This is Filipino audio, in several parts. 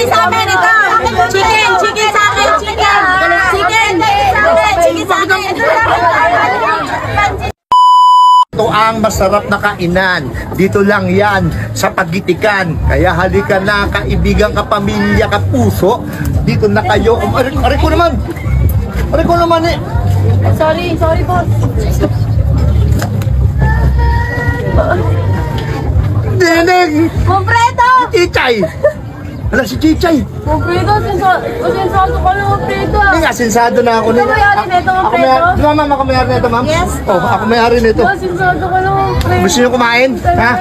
Chicken sa amin ito. Chicken sa akin, chicken. Chicken sa akin. Ito ang masarap na kainan. Dito lang yan sa Pagitikan. Kaya halika na, kaibigan, kapamilya, kapuso. Dito na kayo. Aray ko naman. Aray ko naman eh. Sorry boss. Neneng! Kompleto! Chichay! Wala si Chichay. Kompleto, sinsado ka lang kompleto ah. Hindi nga, sinsado na ako. Ikaw may-ari nito, kompleto? Di ba ma'am, ako may-ari nito ma'am? Yes. Oh, ako may-ari nito. Sinsado ka lang kompleto. Gusto nyo kumain? Ha?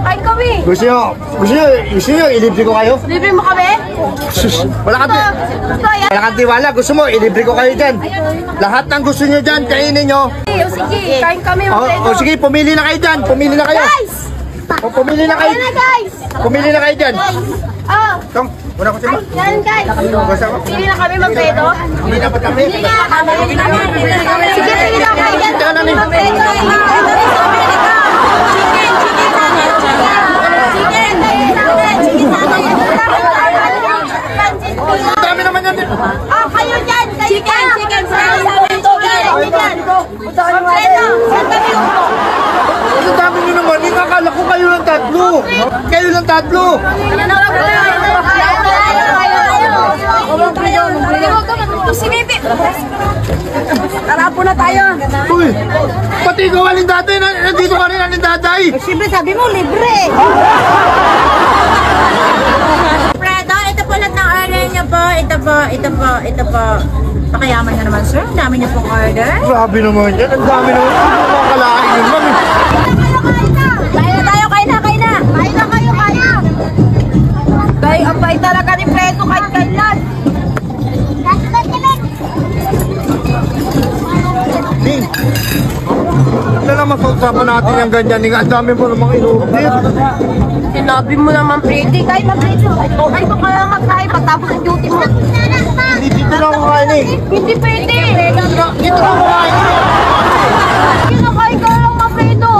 Kain kami. Gusto nyo, ilibre ko kayo? Libre mo kami? Sus, wala kang tiwala. Gusto mo, ilibre ko kayo dyan. Lahat ng gusto nyo dyan, kainin nyo. Sige, kain kami O kompleto. sige, pumili na kayo dyan. Pumili na kayo. Guys! O, pumili na kayo. Ayan na guys! Pumili na kayo dyan. Oh! Tong, una ko siya. Yan guys! Pili na kami magpreto? Hindi na pa kami. Sige, pili na kayo dyan! Magpreto! Ang dami naman yan. Oh, kayo dyan! Chicken! Kompleto! Ang dami nyo naman. Hindi akala ko kayo ng tatlo. Kayo ng tatlo. Tara po na tayo. Uy, pati ikaw alindaday. Nandito ka rin alindaday. Siyempre sabi mo, libre. Fredo, ito po lahat ng order niyo po. Ito po. Pakayaman niyo naman, sir. Ang dami niyo pong order. Grabe naman yan. Ang dami naman. Hindi ko makakalain yun, ma'am. Kain na. Dahil ang bait talaga ni Fredo kahit kailan. Ding, na naman pag-usapan natin yung ganyan. Ang dami mo namang in-order. Sinabi mo naman, Freddy. Kahit na Freddy. Ay, baka lang magkain pagtapos ng duty mo. Hindi dito na ako kain eh. Hindi pwede. Dito na ako kain. Kinakain ka lang, Fredo.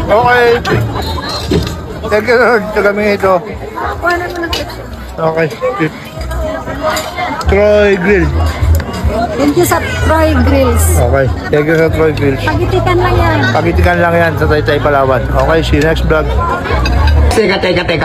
Okay. Thank you, Lord. Sa kami ito. Okay. Troy Grill. Thank you sa Troy Grills. Okay. Thank you sa Troy Grills. Pagitikan lang yan. Pagitikan lang yan sa Taytay, Palawan. Okay, see you next vlog. Teka.